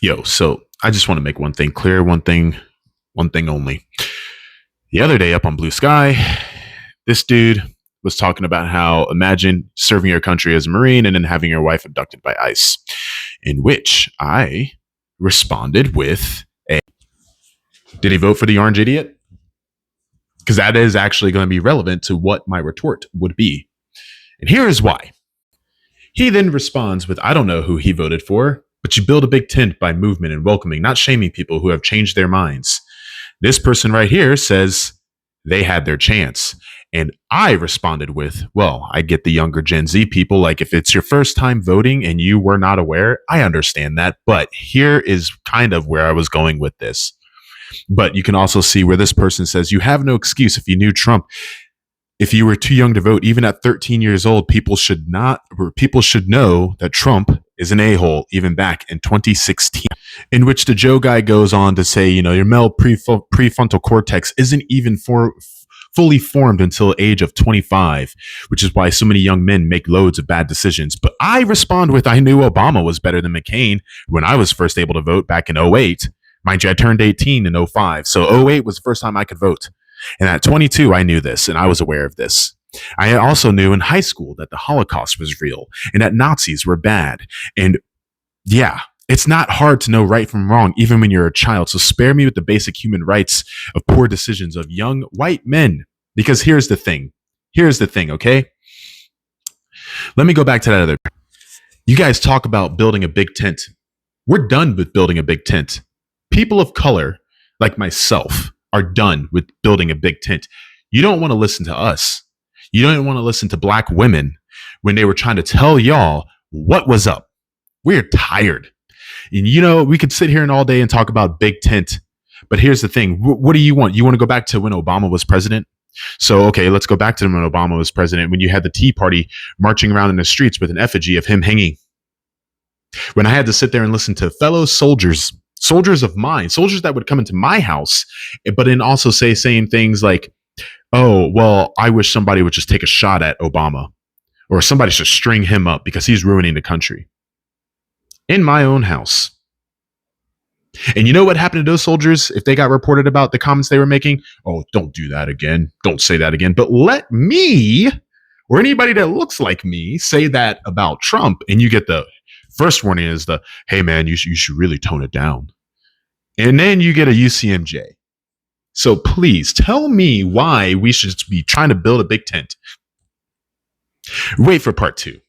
Yo, so I just want to make one thing clear, one thing only. The other day up on Blue Sky, this dude was talking about how imagine serving your country as a Marine and then having your wife abducted by ICE, in which I responded with a did he vote for the orange idiot? Because that is actually going to be relevant to what my retort would be. And here is why. He then responds with, I don't know who he voted for, but you build a big tent by movement and welcoming, not shaming people who have changed their minds. This person right here says they had their chance. And I responded with, well, I get the younger Gen Z people. Like, if it's your first time voting and you were not aware, I understand that. But here is kind of where I was going with this. But you can also see where this person says, you have no excuse if you knew Trump. If you were too young to vote, even at 13 years old, people should know that Trump is an a-hole, even back in 2016, in which the Joe guy goes on to say, your male prefrontal cortex isn't even fully formed until the age of 25, which is why so many young men make loads of bad decisions. But I respond with, I knew Obama was better than McCain when I was first able to vote back in 08. Mind you, I turned 18 in 05. So 08 was the first time I could vote. And at 22, I knew this and I was aware of this. I also knew in high school that the Holocaust was real and that Nazis were bad. And yeah, it's not hard to know right from wrong, even when you're a child. So spare me with the basic human rights of poor decisions of young white men. Because here's the thing. Okay? Let me go back to that other. You guys talk about building a big tent. We're done with building a big tent. People of color, like myself, are done with building a big tent. You don't want to listen to us. You don't want to listen to black women when they were trying to tell y'all what was up. We're tired. And we could sit here and all day and talk about big tent. But here's the thing. What do you want? You want to go back to when Obama was president? So, okay, let's go back to when Obama was president, when you had the Tea Party marching around in the streets with an effigy of him hanging. When I had to sit there and listen to fellow soldiers of mine, soldiers that would come into my house, but then also saying things like, oh, well, I wish somebody would just take a shot at Obama, or somebody should string him up because he's ruining the country. In my own house. And you know what happened to those soldiers if they got reported about the comments they were making? Oh, don't do that again. Don't say that again. But let me, or anybody that looks like me, say that about Trump, and you get the first warning is the, hey man, you should really tone it down. And then you get a UCMJ. So please tell me why we should be trying to build a big tent. Wait for part 2.